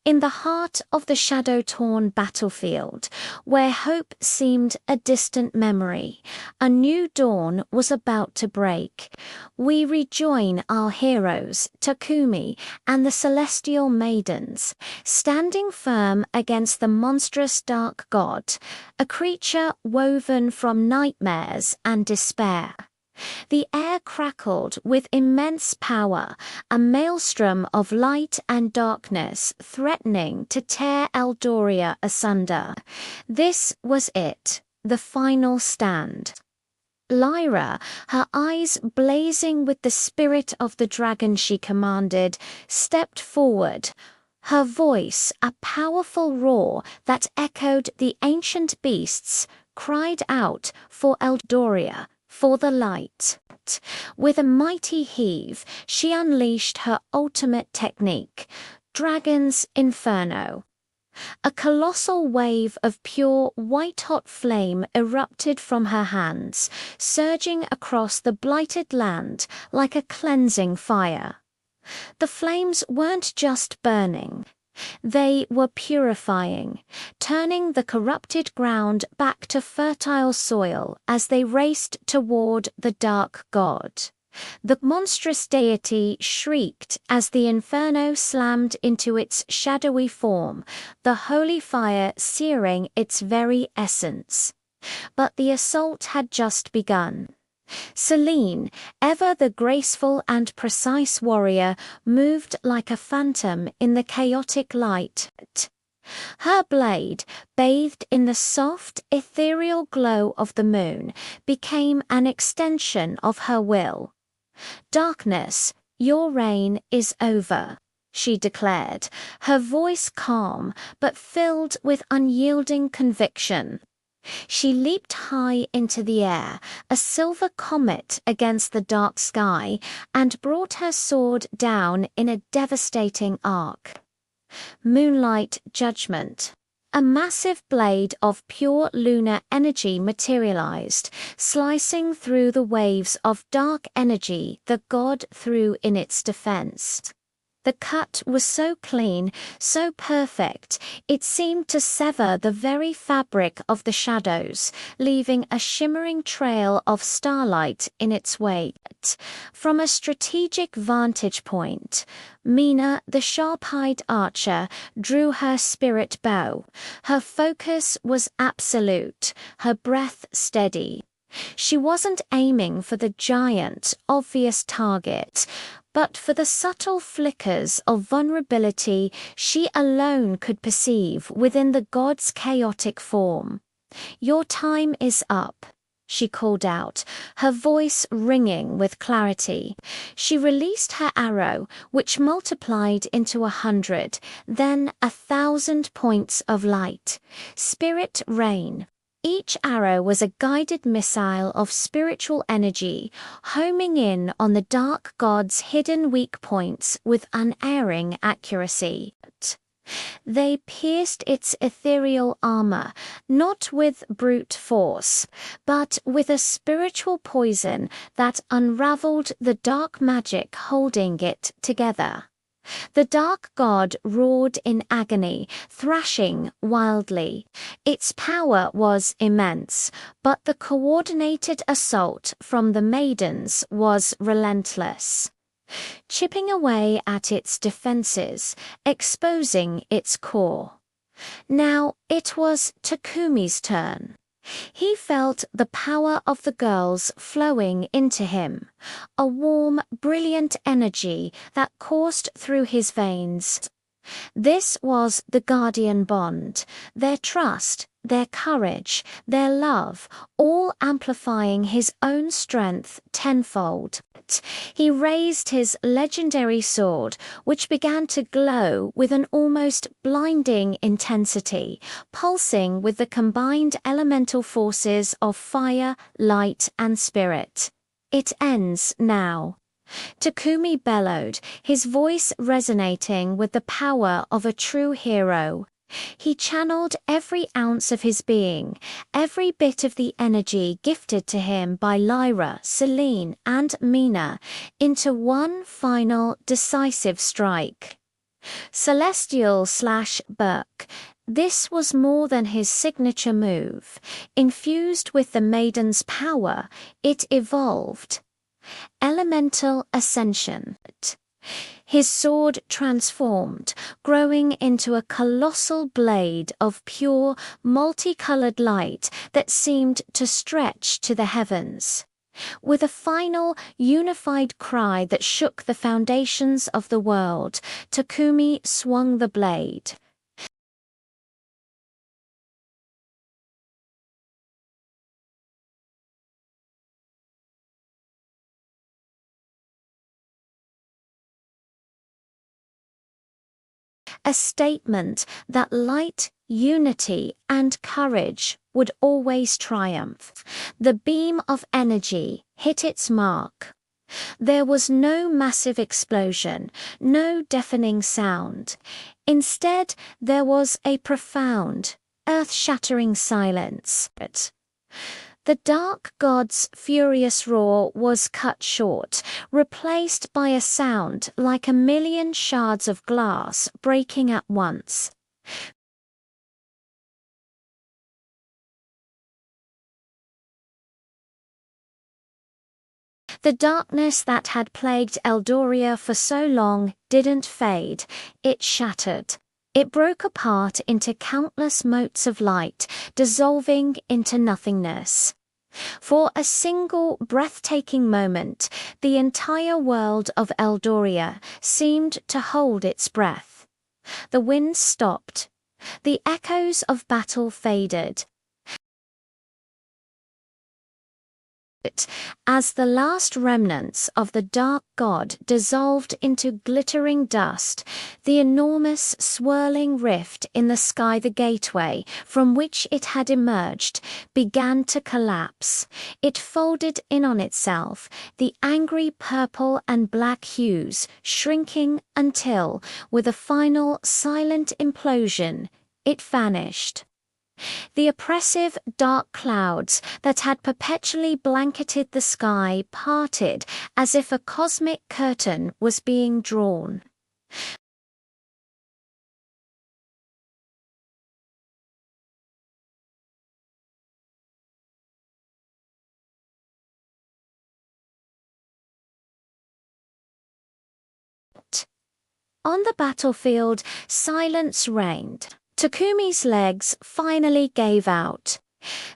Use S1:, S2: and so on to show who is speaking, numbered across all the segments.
S1: In the heart of the shadow-torn battlefield, where hope seemed a distant memory, a new dawn was about to break. We rejoin our heroes, Takumi and the celestial maidens, standing firm against the monstrous dark god, a creature woven from nightmares and despair. The air crackled with immense power, a maelstrom of light and darkness threatening to tear Eldoria asunder. This was it, the final stand. Lyra, her eyes blazing with the spirit of the dragon she commanded, stepped forward, her voice a powerful roar that echoed the ancient beasts, cried out for Eldoria, for the light. With a mighty heave, she unleashed her ultimate technique, Dragon's Inferno. A colossal wave of pure white-hot flame erupted from her hands, surging across the blighted land like a cleansing fire. The flames weren't just burning. They were purifying, turning the corrupted ground back to fertile soil as they raced toward the dark god. The monstrous deity shrieked as the inferno slammed into its shadowy form, the holy fire searing its very essence. But the assault had just begun. Selene, ever the graceful and precise warrior, moved like a phantom in the chaotic light. Her blade, bathed in the soft, ethereal glow of the moon, became an extension of her will. "Darkness, your reign is over," she declared, her voice calm but filled with unyielding conviction. She leaped high into the air, a silver comet against the dark sky, and brought her sword down in a devastating arc. Moonlight Judgment. A massive blade of pure lunar energy materialized, slicing through the waves of dark energy the god threw in its defense. The cut was so clean, so perfect, it seemed to sever the very fabric of the shadows, leaving a shimmering trail of starlight in its wake. From a strategic vantage point, Mina, the sharp-eyed archer, drew her spirit bow. Her focus was absolute, her breath steady. She wasn't aiming for the giant, obvious target, but for the subtle flickers of vulnerability she alone could perceive within the god's chaotic form. "Your time is up," she called out, her voice ringing with clarity. She released her arrow, which multiplied into 100, then 1,000 points of light. Spirit rain. Each arrow was a guided missile of spiritual energy, homing in on the dark god's hidden weak points with unerring accuracy. They pierced its ethereal armor, not with brute force, but with a spiritual poison that unraveled the dark magic holding it together. The dark god roared in agony, thrashing wildly. Its power was immense, but the coordinated assault from the maidens was relentless, chipping away at its defenses, exposing its core. Now it was Takumi's turn. He felt the power of the girls flowing into him, a warm, brilliant energy that coursed through his veins. This was the guardian bond, their trust, their courage, their love, all amplifying his own strength tenfold. He raised his legendary sword, which began to glow with an almost blinding intensity, pulsing with the combined elemental forces of fire, light, and spirit. "It ends now," Takumi bellowed, his voice resonating with the power of a true hero. He channeled every ounce of his being, every bit of the energy gifted to him by Lyra, Selene, and Mina, into one final decisive strike. Celestial/Burke. This was more than his signature move. Infused with the maiden's power, it evolved. Elemental Ascension. His sword transformed, growing into a colossal blade of pure, multicolored light that seemed to stretch to the heavens. With a final, unified cry that shook the foundations of the world, Takumi swung the blade. A statement that light, unity, and courage would always triumph. The beam of energy hit its mark. There was no massive explosion, no deafening sound. Instead, there was a profound, earth-shattering silence. The dark god's furious roar was cut short, replaced by a sound like a million shards of glass breaking at once. The darkness that had plagued Eldoria for so long didn't fade, it shattered. It broke apart into countless motes of light, dissolving into nothingness. For a single breathtaking moment, the entire world of Eldoria seemed to hold its breath. The wind stopped. The echoes of battle faded. As the last remnants of the dark god dissolved into glittering dust, the enormous swirling rift in the sky, the gateway from which it had emerged, began to collapse. It folded in on itself, the angry purple and black hues shrinking until, with a final silent implosion, it vanished. The oppressive dark clouds that had perpetually blanketed the sky parted as if a cosmic curtain was being drawn. On the battlefield, silence reigned. Takumi's legs finally gave out.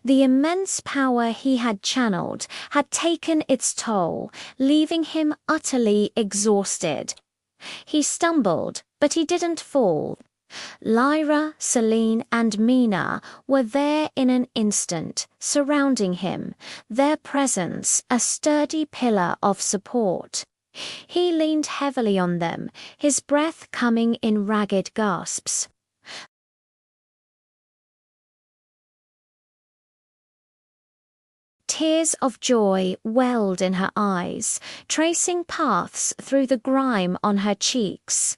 S1: The immense power he had channeled had taken its toll, leaving him utterly exhausted. He stumbled, but he didn't fall. Lyra, Celine, and Mina were there in an instant, surrounding him, their presence a sturdy pillar of support. He leaned heavily on them, his breath coming in ragged gasps. Tears of joy welled in her eyes, tracing paths through the grime on her cheeks.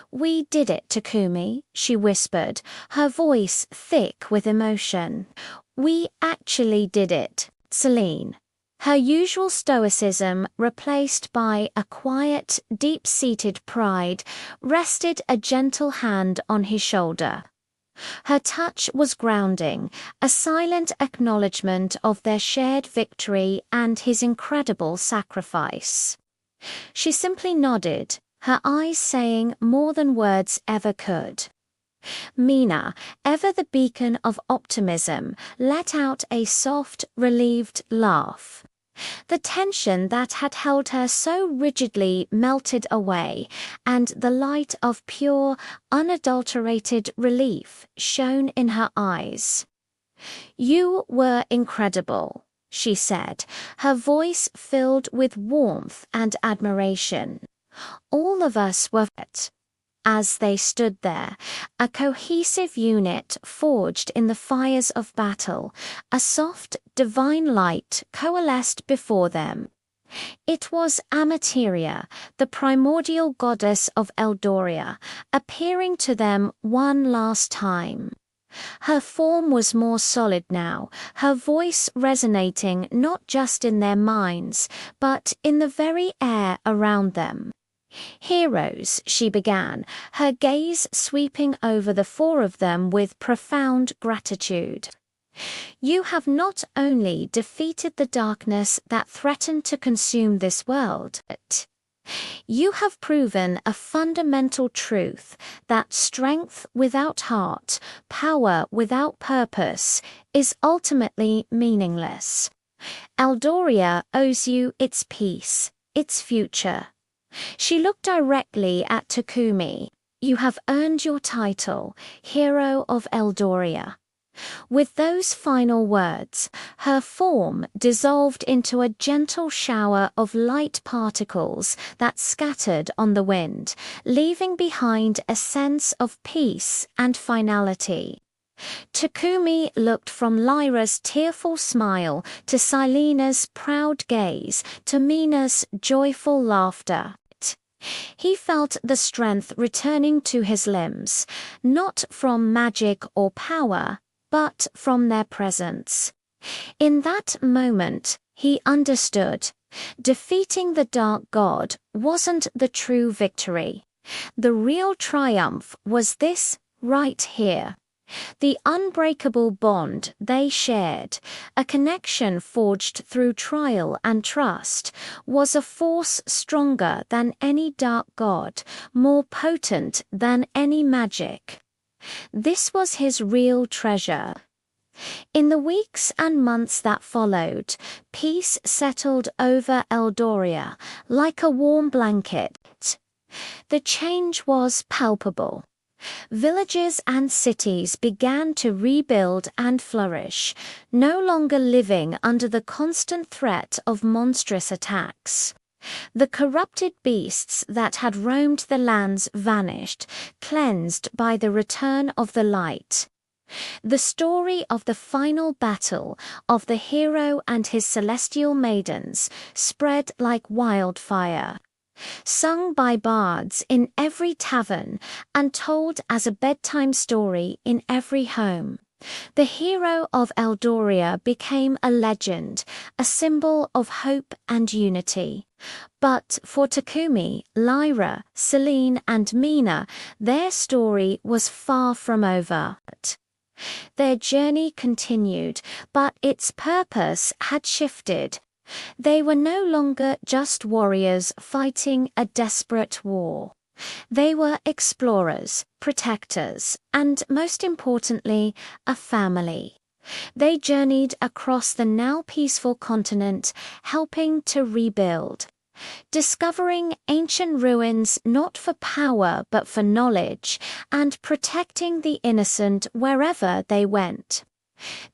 S1: "We did it, Takumi," she whispered, her voice thick with emotion. "We actually did it, Celine." Her usual stoicism, replaced by a quiet, deep-seated pride, rested a gentle hand on his shoulder. Her touch was grounding, a silent acknowledgement of their shared victory and his incredible sacrifice. She simply nodded, her eyes saying more than words ever could. Mina, ever the beacon of optimism, let out a soft, relieved laugh. The tension that had held her so rigidly melted away, and the light of pure, unadulterated relief shone in her eyes. "You were incredible," she said, her voice filled with warmth and admiration. "All of us were." As they stood there, a cohesive unit forged in the fires of battle, a soft, divine light coalesced before them. It was Amateria, the primordial goddess of Eldoria, appearing to them one last time. Her form was more solid now, her voice resonating not just in their minds, but in the very air around them. "Heroes," she began, her gaze sweeping over the four of them with profound gratitude. "You have not only defeated the darkness that threatened to consume this world, but you have proven a fundamental truth that strength without heart, power without purpose, is ultimately meaningless. Eldoria owes you its peace, its future." She looked directly at Takumi. "You have earned your title, Hero of Eldoria." With those final words, her form dissolved into a gentle shower of light particles that scattered on the wind, leaving behind a sense of peace and finality. Takumi looked from Lyra's tearful smile to Silena's proud gaze to Mina's joyful laughter. He felt the strength returning to his limbs, not from magic or power, but from their presence. In that moment, he understood. Defeating the dark god wasn't the true victory. The real triumph was this, right here. The unbreakable bond they shared, a connection forged through trial and trust, was a force stronger than any dark god, more potent than any magic. This was his real treasure. In the weeks and months that followed, peace settled over Eldoria like a warm blanket. The change was palpable. Villages and cities began to rebuild and flourish, no longer living under the constant threat of monstrous attacks. The corrupted beasts that had roamed the lands vanished, cleansed by the return of the light. The story of the final battle of the hero and his celestial maidens spread like wildfire. Sung by bards in every tavern and told as a bedtime story in every home, the hero of Eldoria became a legend, a symbol of hope and unity. But for Takumi, Lyra, Selene and Mina, their story was far from over. Their journey continued, but its purpose had shifted. They were no longer just warriors fighting a desperate war. They were explorers, protectors, and most importantly, a family. They journeyed across the now peaceful continent, helping to rebuild. Discovering ancient ruins not for power but for knowledge, and protecting the innocent wherever they went.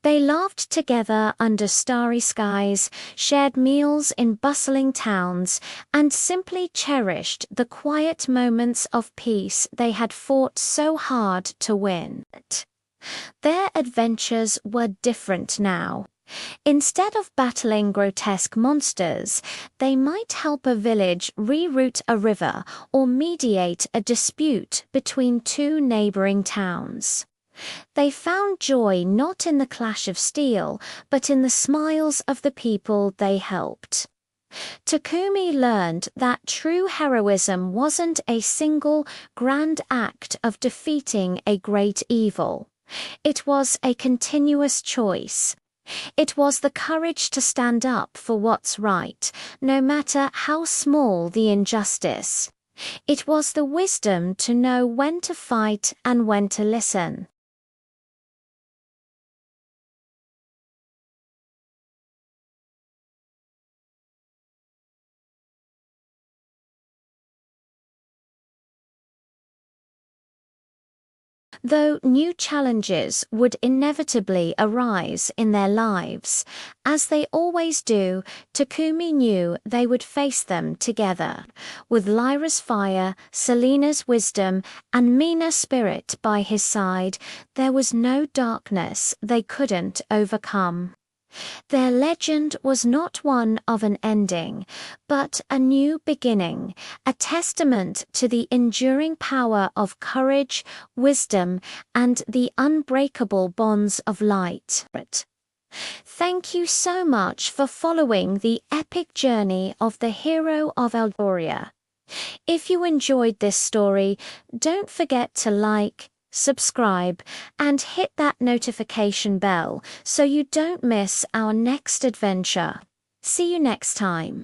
S1: They laughed together under starry skies, shared meals in bustling towns, and simply cherished the quiet moments of peace they had fought so hard to win. Their adventures were different now. Instead of battling grotesque monsters, they might help a village reroute a river or mediate a dispute between two neighboring towns. They found joy not in the clash of steel, but in the smiles of the people they helped. Takumi learned that true heroism wasn't a single, grand act of defeating a great evil. It was a continuous choice. It was the courage to stand up for what's right, no matter how small the injustice. It was the wisdom to know when to fight and when to listen. Though new challenges would inevitably arise in their lives, as they always do, Takumi knew they would face them together. With Lyra's fire, Selena's wisdom, and Mina's spirit by his side, there was no darkness they couldn't overcome. Their legend was not one of an ending, but a new beginning, a testament to the enduring power of courage, wisdom, and the unbreakable bonds of light. Thank you so much for following the epic journey of the hero of Eldoria. If you enjoyed this story, don't forget to like, subscribe, and hit that notification bell so you don't miss our next adventure. See you next time.